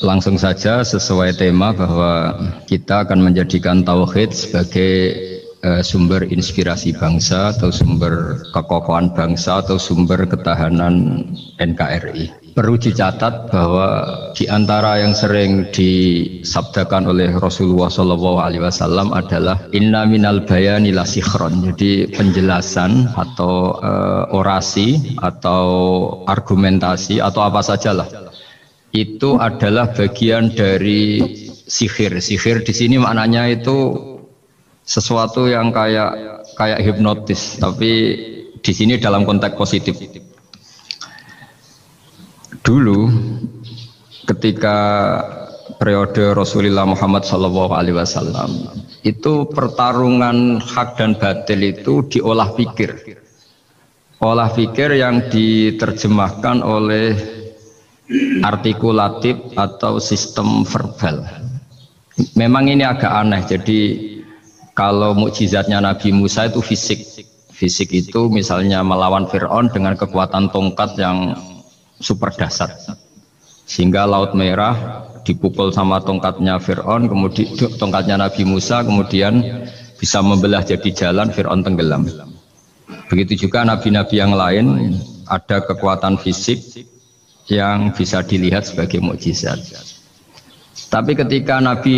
Langsung saja sesuai tema bahwa kita akan menjadikan tauhid sebagai sumber inspirasi bangsa atau sumber kekokohan bangsa atau sumber ketahanan NKRI. Perlu dicatat bahwa di antara yang sering disabdakan oleh Rasulullah SAW adalah inna minal bayani la sikhron. Jadi penjelasan atau orasi atau argumentasi atau apa sajalah itu adalah bagian dari sihir. Sihir di sini maknanya itu sesuatu yang kayak hipnotis, tapi di sini dalam konteks positif. Dulu ketika periode Rasulullah Muhammad SAW itu pertarungan hak dan batil itu diolah pikir. Olah pikir yang diterjemahkan oleh artikulatif atau sistem verbal. Memang ini agak aneh. Jadi kalau mukjizatnya Nabi Musa itu fisik. Fisik itu misalnya melawan Fir'aun dengan kekuatan tongkat yang super dahsyat. Sehingga Laut Merah dipukul sama tongkatnya Fir'aun, kemudian tongkatnya Nabi Musa kemudian bisa membelah jadi jalan, Fir'aun tenggelam. Begitu juga nabi-nabi yang lain ada kekuatan fisik yang bisa dilihat sebagai mukjizat. Tapi ketika Nabi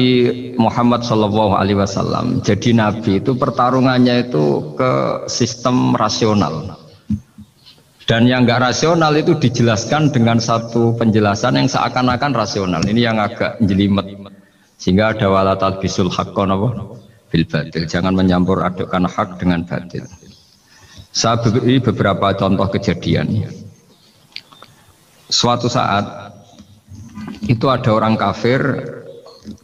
Muhammad SAW jadi nabi itu pertarungannya itu ke sistem rasional. Dan yang enggak rasional itu dijelaskan dengan satu penjelasan yang seakan-akan rasional. Ini yang agak jelimet. Sehingga ada wala talbisul haqqo bil batil. Jangan mencampur adukkan hak dengan batil. Saya beri beberapa contoh kejadian. Suatu saat itu ada orang kafir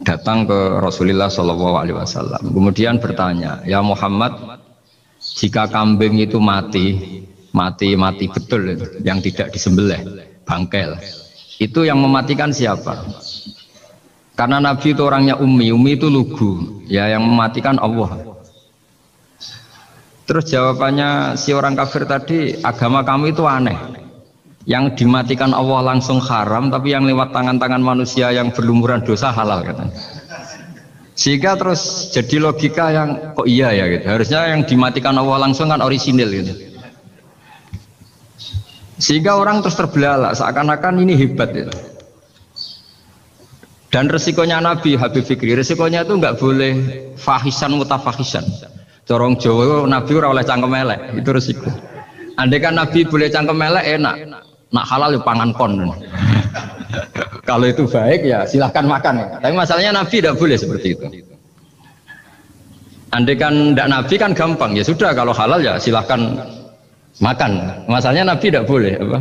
datang ke Rasulullah SAW. Kemudian bertanya, ya Muhammad, jika kambing itu mati betul, yang tidak disembelih, bangkel, itu yang mematikan siapa? Karena Nabi itu orangnya ummi itu lugu, ya yang mematikan Allah. Terus jawabannya si orang kafir tadi, agama kamu itu aneh. Yang dimatikan Allah langsung haram, tapi yang lewat tangan-tangan manusia yang berlumuran dosa halal katanya. Sehingga terus jadi logika yang kok iya ya gitu. Harusnya yang dimatikan Allah langsung kan orisinil gitu. Sehingga orang terus terbelalak seakan-akan ini hebat gitu. Dan resikonya Nabi Habib Fikri, resikonya itu nggak boleh fahisan mutafahisan. Corong Jawa Nabi ora oleh cangkem elek, itu resiko. Andai kan Nabi boleh cangkem elek enak. Nak halal ya pangan kon. Kalau itu baik ya silahkan makan ya. Tapi masalahnya Nabi tidak boleh seperti itu. Andai kan tidak Nabi kan gampang, ya sudah kalau halal ya silahkan makan. Masalahnya Nabi tidak boleh apa?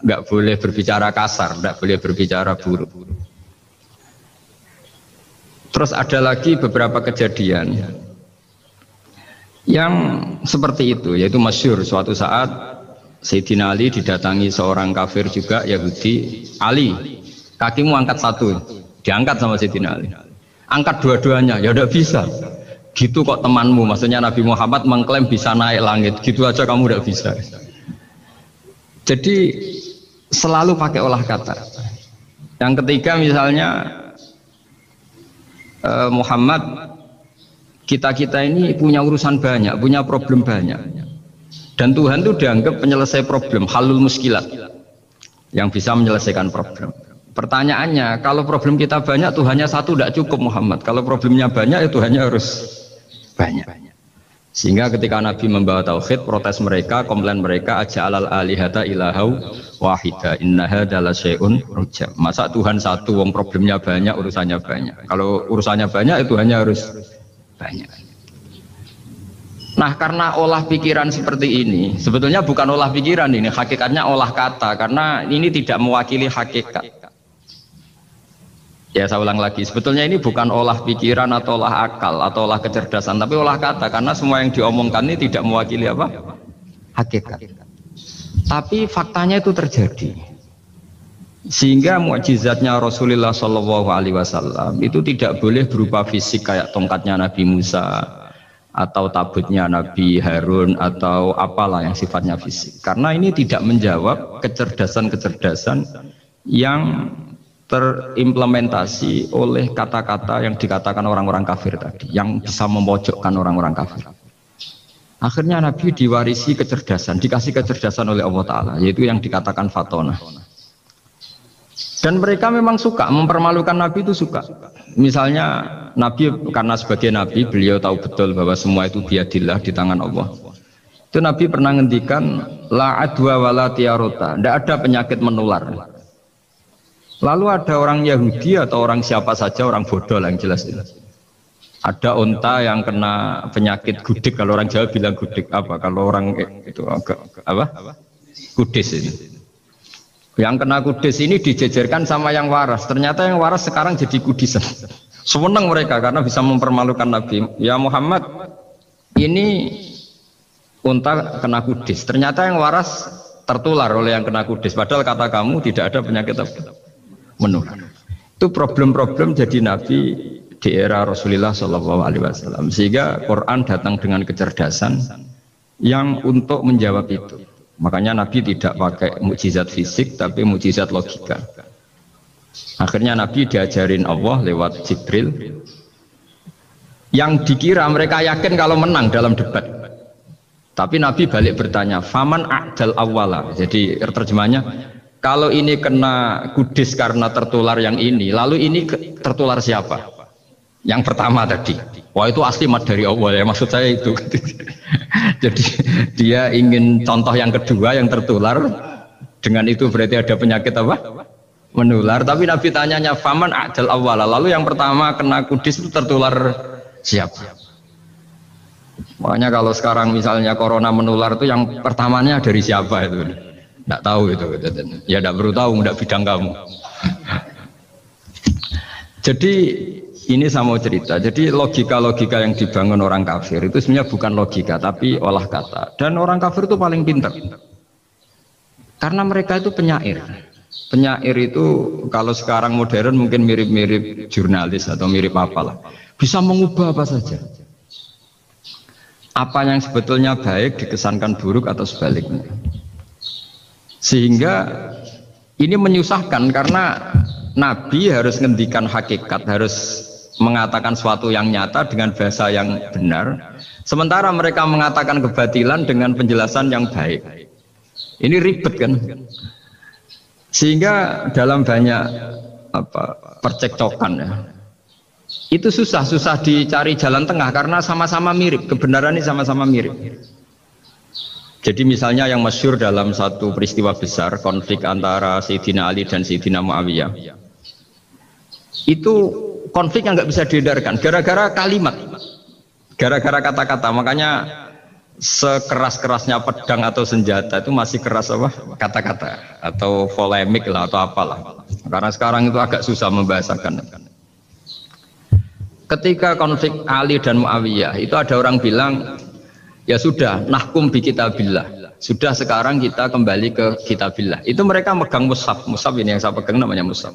Nggak boleh berbicara kasar, tidak boleh berbicara buruk. Terus ada lagi beberapa kejadian yang seperti itu, yaitu masyhur suatu saat Sayyidina Ali didatangi seorang kafir juga Yahudi. Ali, kakimu angkat satu, diangkat sama Sayyidina Ali. Angkat dua-duanya, ya udah bisa. Gitu kok temanmu, maksudnya Nabi Muhammad mengklaim bisa naik langit, gitu aja kamu udah bisa. Jadi selalu pakai olah kata. Yang ketiga misalnya Muhammad, kita ini punya urusan banyak, punya problem banyak. Dan Tuhan itu dianggap penyelesai problem, halul muskilat, yang bisa menyelesaikan problem. Pertanyaannya, kalau problem kita banyak, Tuhannya satu tidak cukup Muhammad. Kalau problemnya banyak, ya Tuhannya harus banyak. Sehingga ketika Nabi membawa tauhid, protes mereka, komplain mereka, aja'alal alihata ilahau wahida innaha dala syai'un rujam. Masa Tuhan satu, wong problemnya banyak, urusannya banyak. Kalau urusannya banyak, ya Tuhannya harus banyak. Nah, karena olah pikiran seperti ini, sebetulnya bukan olah pikiran ini, hakikatnya olah kata, karena ini tidak mewakili hakikat. Ya, saya ulang lagi, sebetulnya ini bukan olah pikiran atau olah akal atau olah kecerdasan, tapi olah kata, karena semua yang diomongkan ini tidak mewakili apa? Hakikat. Tapi faktanya itu terjadi. Sehingga mukjizatnya Rasulullah SAW itu tidak boleh berupa fisik kayak tongkatnya Nabi Musa, atau tabutnya Nabi Harun atau apalah yang sifatnya fisik, karena ini tidak menjawab kecerdasan-kecerdasan yang terimplementasi oleh kata-kata yang dikatakan orang-orang kafir tadi, yang bisa memojokkan orang-orang kafir. Akhirnya Nabi diwarisi kecerdasan, dikasih kecerdasan oleh Allah Ta'ala, yaitu yang dikatakan fatonah. Dan mereka memang suka, mempermalukan Nabi itu suka. Misalnya Nabi, karena sebagai Nabi, beliau tahu betul bahwa semua itu biadillah, di tangan Allah. Itu Nabi pernah ngendikan, la adwa wala tiarota, tidak ada penyakit menular. Lalu ada orang Yahudi atau orang siapa saja, orang bodoh lah yang jelas itu. Ada unta yang kena penyakit gudik, kalau orang Jawa bilang gudik apa? Kalau orang itu agak apa? Kudis ini. Yang kena kudis ini dijejerkan sama yang waras. Ternyata yang waras sekarang jadi kudisan. Senang mereka karena bisa mempermalukan Nabi. Ya Muhammad, ini unta kena kudis. Ternyata yang waras tertular oleh yang kena kudis. Padahal kata kamu tidak ada penyakit apa? Menular. Itu problem-problem jadi Nabi di era Rasulullah SAW. Sehingga Quran datang dengan kecerdasan yang untuk menjawab itu. Makanya Nabi tidak pakai mukjizat fisik, tapi mukjizat logika. Akhirnya Nabi diajarin Allah lewat Jibril. Yang dikira mereka yakin kalau menang dalam debat. Tapi Nabi balik bertanya, faman a'dal awwala. Jadi terjemahnya, kalau ini kena kudis karena tertular yang ini, lalu ini tertular siapa? Yang pertama tadi. Wah itu asli mat dari Allah ya, maksud saya itu. Jadi dia ingin contoh yang kedua yang tertular, dengan itu berarti ada penyakit apa? Menular. Tapi Nabi tanyanya faman a'dal awwala, lalu yang pertama kena kudis itu tertular siapa? Makanya kalau sekarang misalnya corona menular itu yang pertamanya dari siapa itu? Tidak tahu itu. Ya tidak perlu tahu, tidak bidang kamu. Jadi ini saya mau cerita. Jadi logika-logika yang dibangun orang kafir itu sebenarnya bukan logika, tapi olah kata. Dan orang kafir itu paling pintar. Karena mereka itu penyair. Penyair itu kalau sekarang modern mungkin mirip-mirip jurnalis atau mirip apalah. Bisa mengubah apa saja. Apa yang sebetulnya baik dikesankan buruk atau sebaliknya. Sehingga ini menyusahkan karena Nabi harus ngendikan hakikat, harus mengatakan sesuatu yang nyata dengan bahasa yang benar. Sementara mereka mengatakan kebatilan dengan penjelasan yang baik. Ini ribet kan? Sehingga dalam banyak percekcokan ya, itu susah dicari jalan tengah karena sama-sama mirip, kebenaran ini sama-sama mirip. Jadi misalnya yang masyhur dalam satu peristiwa besar, konflik antara Sayyidina Ali dan Sayyidina Muawiyah, itu konflik yang nggak bisa dihindarkan gara-gara kalimat, gara-gara kata-kata. Makanya sekeras-kerasnya pedang atau senjata itu masih keras apa? Kata-kata atau polemik lah atau apalah. Karena sekarang itu agak susah membahasakan. Ketika konflik Ali dan Muawiyah itu ada orang bilang, ya sudah, nahkum bi kitabillah. Sudah sekarang kita kembali ke kitabillah. Itu mereka megang mushaf. Mushaf ini yang saya pegang namanya mushaf.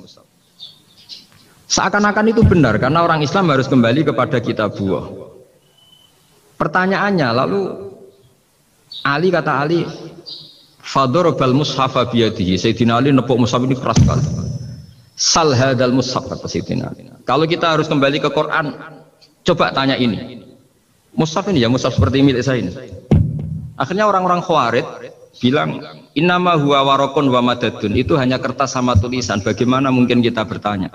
Seakan-akan itu benar karena orang Islam harus kembali kepada kitabullah. Pertanyaannya lalu Ali kata Ali, fadorobal mushafa biyadihi. Sayyidina Ali nepuk mushaf ini keras sekali. Sal hadal mushaf kata Sayyidina Ali. Kalau kita harus kembali ke Quran, coba tanya ini. Mushaf ini ya, mushaf seperti milik saya ini. Akhirnya orang-orang Khawarij bilang, innama huwa warokun wa madadun. Itu hanya kertas sama tulisan. Bagaimana mungkin kita bertanya?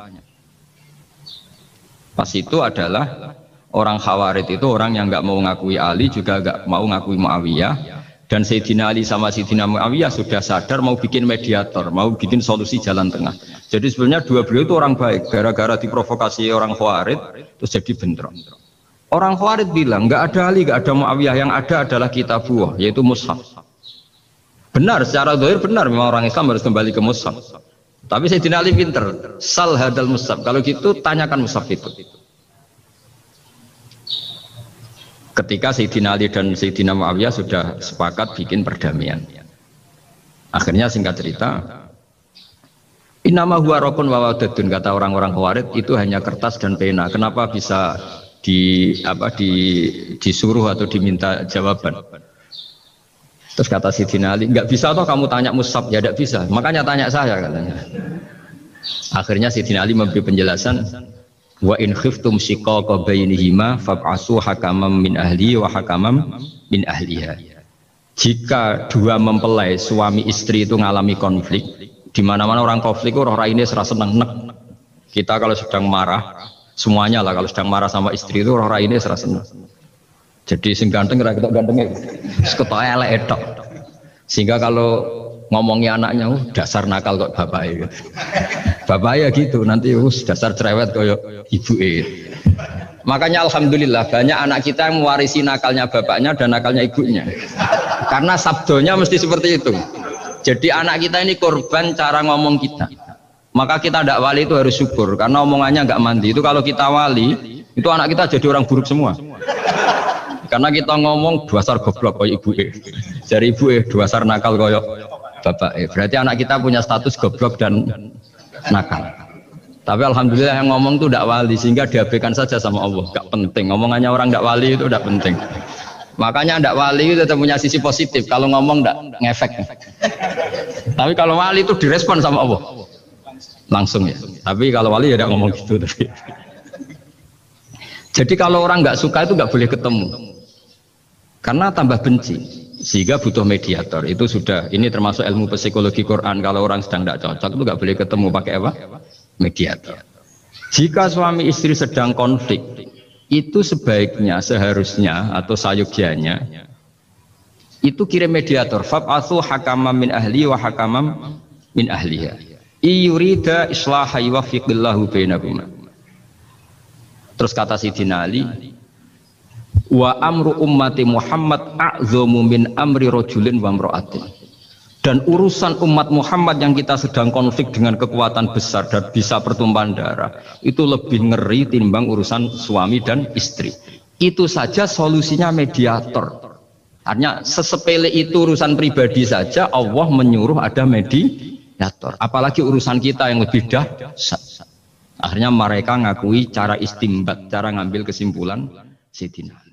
Pas itu adalah orang Khawarij itu orang yang nggak mau ngakui Ali, juga nggak mau ngakui Muawiyah. Dan Sayyidina Ali sama Sayyidina Muawiyah sudah sadar mau bikin mediator, mau bikin solusi jalan tengah. Jadi sebenarnya dua beliau itu orang baik. Gara-gara diprovokasi orang Khawarij, terus jadi bentrok. Orang Khawarij bilang, nggak ada Ali, nggak ada Muawiyah, yang ada adalah kitabullah, yaitu mushaf. Benar, secara zahir benar, memang orang Islam harus kembali ke mushaf. Tapi Sayyidina Ali pinter, sal hadal mushaf. Kalau gitu, tanyakan mushaf itu. Ketika Sayyidina Ali dan Sayyidina Muawiyah sudah sepakat bikin perdamaian. Akhirnya singkat cerita, innama huwa rokun wa wadadun, kata orang-orang Khawarij, itu hanya kertas dan pena. Kenapa bisa disuruh atau diminta jawaban? Terus kata Sayyidina Ali, nggak bisa toh kamu tanya mushaf? Ya tidak bisa, makanya tanya saya katanya. Akhirnya Sayyidina Ali memberi penjelasan, wa in khiftum shiqaqa bainihima fab'asu hakaman min ahli wa hakaman min ahliha. Jika dua mempelai suami istri itu mengalami konflik, di mana-mana orang konflik itu roh raine serasa seneng nek. Kita kalau sedang marah, semuanya lah kalau sedang marah sama istri itu roh raine serasa seneng. Jadi sing ganteng ra ketok gantenge. Ketok elek etok. Sehingga kalau ngomongnya anaknya, dasar nakal kok bapaknya. Bapaknya gitu, nanti dasar cerewet kayak ibu. Makanya alhamdulillah banyak anak kita yang mewarisi nakalnya bapaknya dan nakalnya ibunya. Karena sabdonya mesti seperti itu. Jadi anak kita ini korban cara ngomong kita. Maka kita tidak wali itu harus syukur karena omongannya nggak mandi. Itu kalau kita wali, itu anak kita jadi orang buruk semua. Karena kita ngomong dasar goblok kayak ibu. Dari ibu dasar nakal kayak bapak. Berarti anak kita punya status goblok dan nakal. Tapi alhamdulillah yang ngomong itu tidak wali sehingga diabaikan saja sama Allah. Gak penting. Ngomongannya orang tidak wali itu tidak penting. Makanya tidak wali itu tetap punya sisi positif. Kalau ngomong tidak ngefek. Tapi kalau wali itu direspon sama Allah langsung ya. Tapi kalau wali ya tidak ngomong gitu. Jadi kalau orang nggak suka itu nggak boleh ketemu. Karena tambah benci. Sehingga butuh mediator. Itu sudah. Ini termasuk ilmu psikologi Quran. Kalau orang sedang tidak cocok itu nggak boleh ketemu pakai apa? Mediator. Jika suami istri sedang konflik, itu sebaiknya, seharusnya atau sayugyanya itu kirim mediator. Fab'atsu hakaman min ahli wa hakaman min ahliha. Iyurida islaha yuwaffiqillahu bainahuma. Terus kata Sayyidina Ali, wa amru ummati Muhammad a'dhamu min amri rajulin wa imra'atin. Dan urusan umat Muhammad yang kita sedang konflik dengan kekuatan besar dan bisa pertumpahan darah itu lebih ngeri timbang urusan suami dan istri. Itu saja solusinya mediator. Artinya sesepele itu urusan pribadi saja Allah menyuruh ada mediator. Apalagi urusan kita yang lebih dahsyat. Akhirnya mereka ngakui cara istimbat, cara ngambil kesimpulan Sayyidina Ali.